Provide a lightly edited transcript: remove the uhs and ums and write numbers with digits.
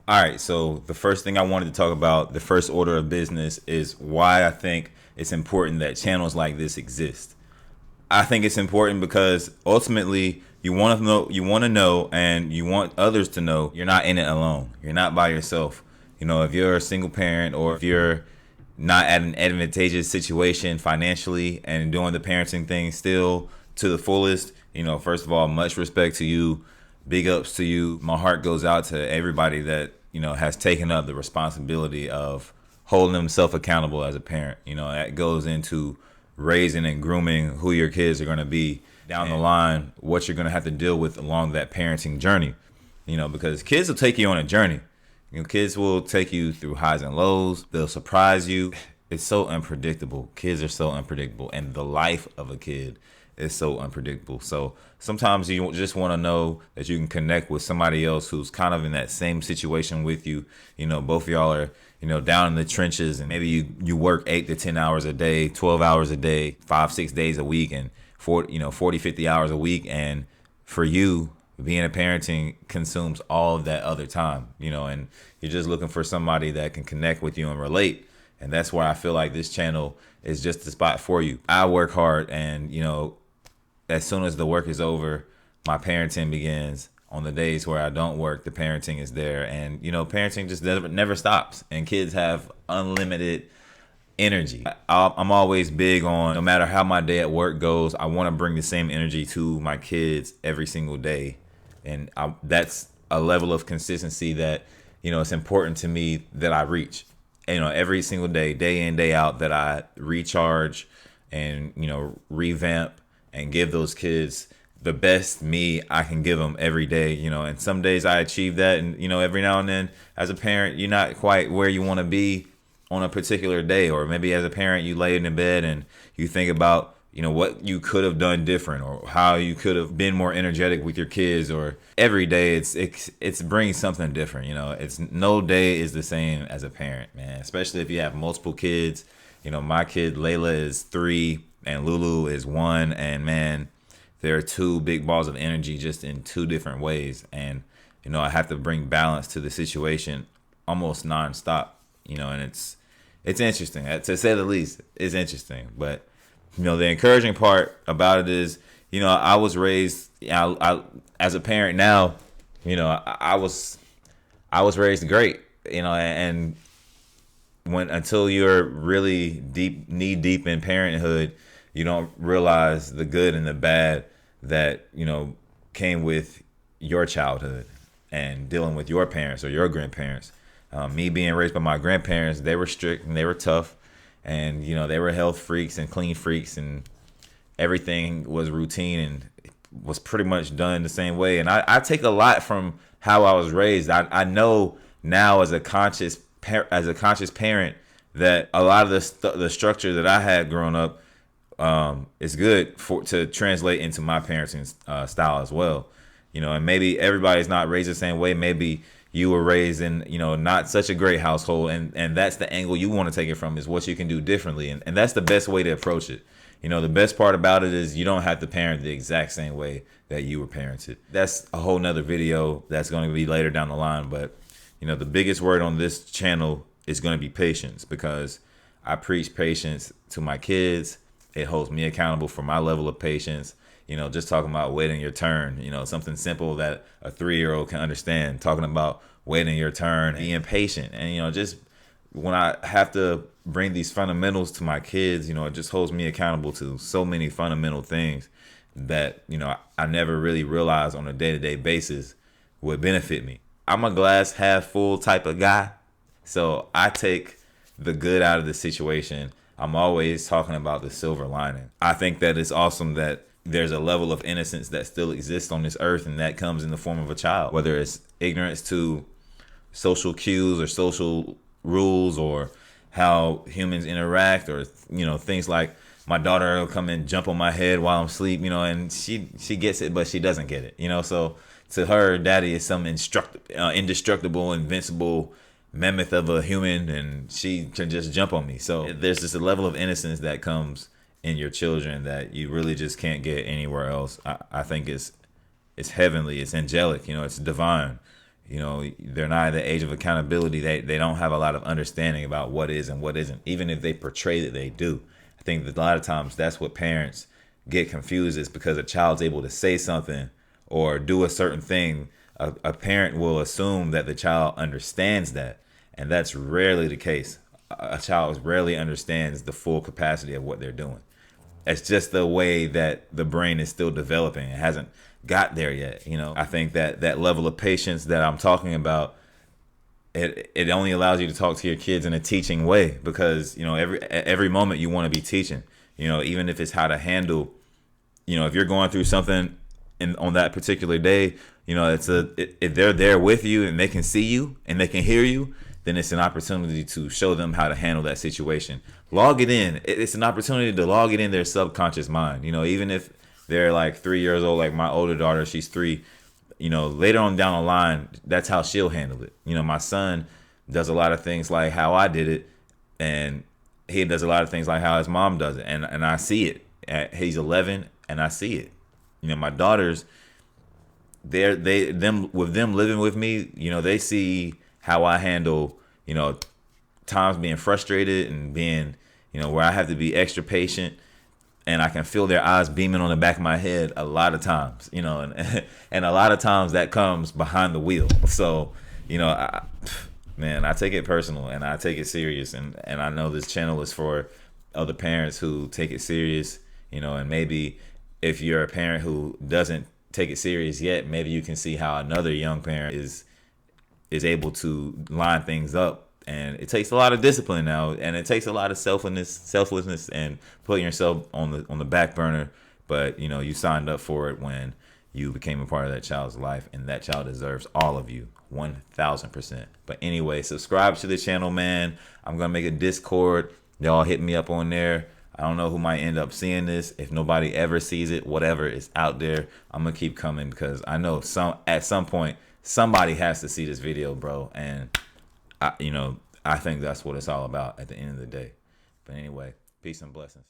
All right, so the first thing I wanted to talk about, the first order of business, is why I think it's important that channels like this exist. I think it's important because ultimately you want to know, and you want others to know you're not in it alone. You're not by yourself. If you're a single parent, or if you're not at an advantageous situation financially and doing the parenting thing still to the fullest, first of all, much respect to you. Big ups to you. My heart goes out to everybody that, has taken up the responsibility of holding themselves accountable as a parent. That goes into raising and grooming who your kids are going to be down the line, what you're going to have to deal with along that parenting journey. Because kids will take you on a journey. Kids will take you through highs and lows. They'll surprise you. It's so unpredictable. Kids are so unpredictable, and the life of a kid is so unpredictable. So sometimes you just want to know that you can connect with somebody else who's kind of in that same situation with you. Both of y'all are, down in the trenches, and maybe you work 8 to 10 hours a day, 12 hours a day, 5-6 days a week, and 40-50 hours a week. And for you, being a parenting consumes all of that other time, and you're just looking for somebody that can connect with you and relate. And that's why I feel like this channel is just the spot for you. I work hard, and as soon as the work is over, my parenting begins. On the days where I don't work, the parenting is there. And, parenting just never stops. And kids have unlimited energy. I'm always big on, no matter how my day at work goes, I want to bring the same energy to my kids every single day. And that's a level of consistency that, it's important to me that I reach. Every single day in, day out, that I recharge and, revamp and give those kids the best me I can give them every day, and some days I achieve that. And, every now and then as a parent, you're not quite where you want to be on a particular day. Or maybe as a parent, you lay in the bed and you think about, what you could have done different, or how you could have been more energetic with your kids. Or every day it's bringing something different. It's no day is the same as a parent, man, especially if you have multiple kids. My kid Layla is 3 and Lulu is 1, and man, there are 2 big balls of energy just in 2 different ways. And, I have to bring balance to the situation almost nonstop, and it's interesting, to say the least. It's interesting. But, the encouraging part about it is, I was raised, I as a parent now, I was raised great, and until you're really knee deep in parenthood, you don't realize the good and the bad that, came with your childhood and dealing with your parents or your grandparents. Me being raised by my grandparents, they were strict and they were tough, and, they were health freaks and clean freaks, and everything was routine and was pretty much done the same way. And I take a lot from how I was raised. I know now as a conscious parent that a lot of the structure that I had growing up is good to translate into my parenting style as well. And maybe everybody's not raised the same way. Maybe you were raised in, not such a great household, and that's the angle you want to take it from, is what you can do differently. And that's the best way to approach it. The best part about it is you don't have to parent the exact same way that you were parented. That's a whole nother video that's going to be later down the line. But, the biggest word on this channel is going to be patience, because I preach patience to my kids. It holds me accountable for my level of patience. Just talking about waiting your turn, something simple that a 3-year-old can understand, talking about waiting your turn, being patient. And, just when I have to bring these fundamentals to my kids, it just holds me accountable to so many fundamental things that, I never really realized on a day-to-day basis would benefit me. I'm a glass half full type of guy. So I take the good out of the situation. I'm always talking about the silver lining. I think that it's awesome that there's a level of innocence that still exists on this earth, and that comes in the form of a child, whether it's ignorance to social cues or social rules or how humans interact, or things like my daughter will come and jump on my head while I'm asleep, and she gets it, but she doesn't get it, so to her, daddy is some indestructible, invincible mammoth of a human, and she can just jump on me. So there's just a level of innocence that comes in your children that you really just can't get anywhere else. I think it's heavenly, it's angelic, it's divine. they're not at the age of accountability. They don't have a lot of understanding about what is and what isn't, even if they portray that they do. I think that a lot of times that's what parents get confused, is because a child's able to say something or do a certain thing, a parent will assume that the child understands that, and that's rarely the case. A child rarely understands the full capacity of what they're doing. It's just the way that the brain is still developing. It hasn't got there yet. I think that level of patience that I'm talking about, it only allows you to talk to your kids in a teaching way, because every moment you want to be teaching. Even if it's how to handle, if you're going through something on that particular day, if they're there with you and they can see you and they can hear you, then it's an opportunity to show them how to handle that situation. Log it in. It's an opportunity to log it in their subconscious mind. Even if they're like 3 years old, like my older daughter, she's 3. Later on down the line, that's how she'll handle it. My son does a lot of things like how I did it, and he does a lot of things like how his mom does it, and I see it. He's 11, and I see it. My daughters, them living with me, they see how I handle, times being frustrated and being, where I have to be extra patient, and I can feel their eyes beaming on the back of my head a lot of times, and a lot of times that comes behind the wheel. So, I take it personal and I take it serious, and I know this channel is for other parents who take it serious, and maybe if you're a parent who doesn't take it serious yet, maybe you can see how another young parent is able to line things up. And it takes a lot of discipline now, and it takes a lot of selflessness and putting yourself on the back burner. But you signed up for it when you became a part of that child's life, and that child deserves all of you, 1,000%. But anyway, subscribe to the channel, man. I'm gonna make a Discord. Y'all hit me up on there. I don't know who might end up seeing this. If nobody ever sees it, whatever is out there, I'm gonna keep coming, because I know at some point somebody has to see this video, bro. And I think that's what it's all about at the end of the day. But anyway, peace and blessings.